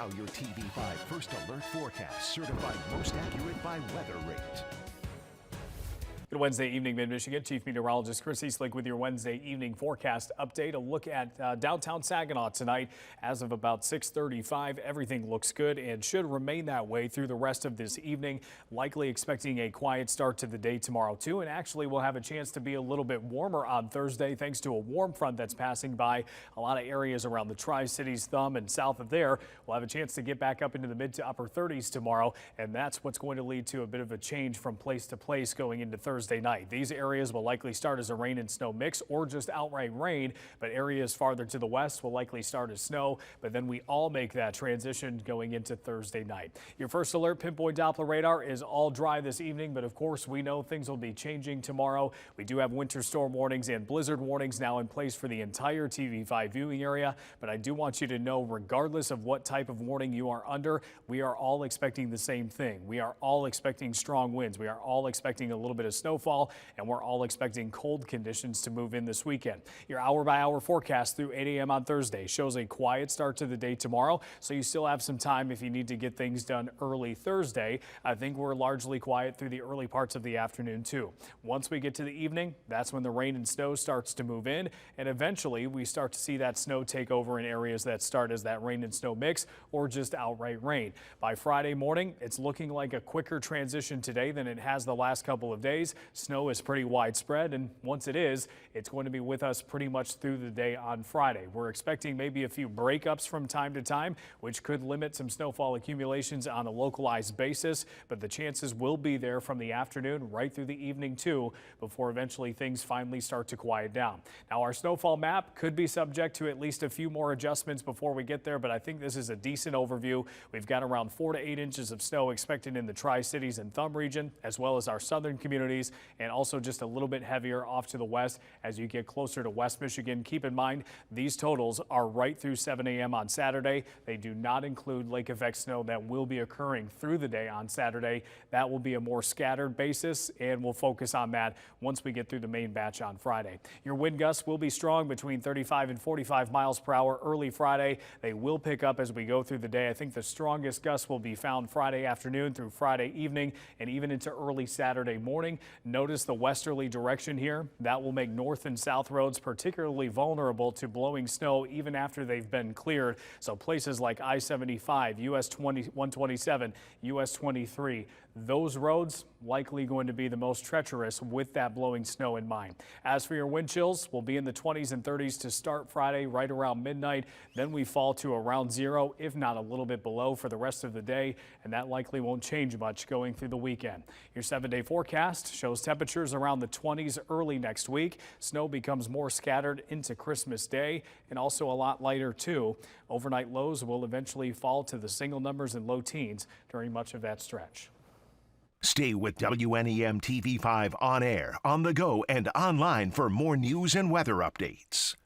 Now your TV5 First Alert forecast, certified most accurate by Weather Rate. Good Wednesday evening, Mid-Michigan. Chief Meteorologist Chris Easlick with your Wednesday evening forecast update. A look at downtown Saginaw tonight. As of about 6:35, everything looks good and should remain that way through the rest of this evening. Likely expecting a quiet start to the day tomorrow, too. And actually, we'll have a chance to be a little bit warmer on Thursday thanks to a warm front that's passing by a lot of areas around the Tri-Cities thumb and south of there. We'll have a chance to get back up into the mid to upper 30s tomorrow. And that's what's going to lead to a bit of a change from place to place going into Thursday night. These areas will likely start as a rain and snow mix or just outright rain, but areas farther to the west will likely start as snow, but then we all make that transition going into Thursday night. Your first alert pinpoint Doppler radar is all dry this evening, but of course we know things will be changing tomorrow. We do have winter storm warnings and blizzard warnings now in place for the entire TV5 viewing area, but I do want you to know, regardless of what type of warning you are under, we are all expecting the same thing. We are all expecting strong winds. We are all expecting a little bit of snowfall, and we're all expecting cold conditions to move in this weekend. Your hour-by-hour forecast through 8 a.m. on Thursday shows a quiet start to the day tomorrow, so you still have some time if you need to get things done early Thursday. I think we're largely quiet through the early parts of the afternoon, too. Once we get to the evening, that's when the rain and snow starts to move in, and eventually we start to see that snow take over in areas that start as that rain and snow mix or just outright rain. By Friday morning, it's looking like a quicker transition today than it has the last couple of days. Snow is pretty widespread, and once it is, it's going to be with us pretty much through the day on Friday. We're expecting maybe a few breakups from time to time, which could limit some snowfall accumulations on a localized basis, but the chances will be there from the afternoon right through the evening too, before eventually things finally start to quiet down. Now, our snowfall map could be subject to at least a few more adjustments before we get there, but I think this is a decent overview. We've got around 4 to 8 inches of snow expected in the Tri-Cities and Thumb region, as well as our southern communities, and also just a little bit heavier off to the west as you get closer to West Michigan. Keep in mind, these totals are right through 7 a.m. on Saturday. They do not include lake effect snow that will be occurring through the day on Saturday. That will be a more scattered basis, and we'll focus on that once we get through the main batch on Friday. Your wind gusts will be strong between 35 and 45 miles per hour early Friday. They will pick up as we go through the day. I think the strongest gusts will be found Friday afternoon through Friday evening and even into early Saturday morning. Notice the westerly direction here. That will make north and south roads particularly vulnerable to blowing snow even after they've been cleared. So places like I-75, US 127, US 23, those roads likely going to be the most treacherous with that blowing snow in mind. As for your wind chills, we'll be in the 20s and 30s to start Friday right around midnight. Then we fall to around 0, if not a little bit below for the rest of the day, and that likely won't change much going through the weekend. Your 7-day forecast shows temperatures around the 20s early next week. Snow becomes more scattered into Christmas Day and also a lot lighter too. Overnight lows will eventually fall to the single numbers and low teens during much of that stretch. Stay with WNEM TV5 on air, on the go, and online for more news and weather updates.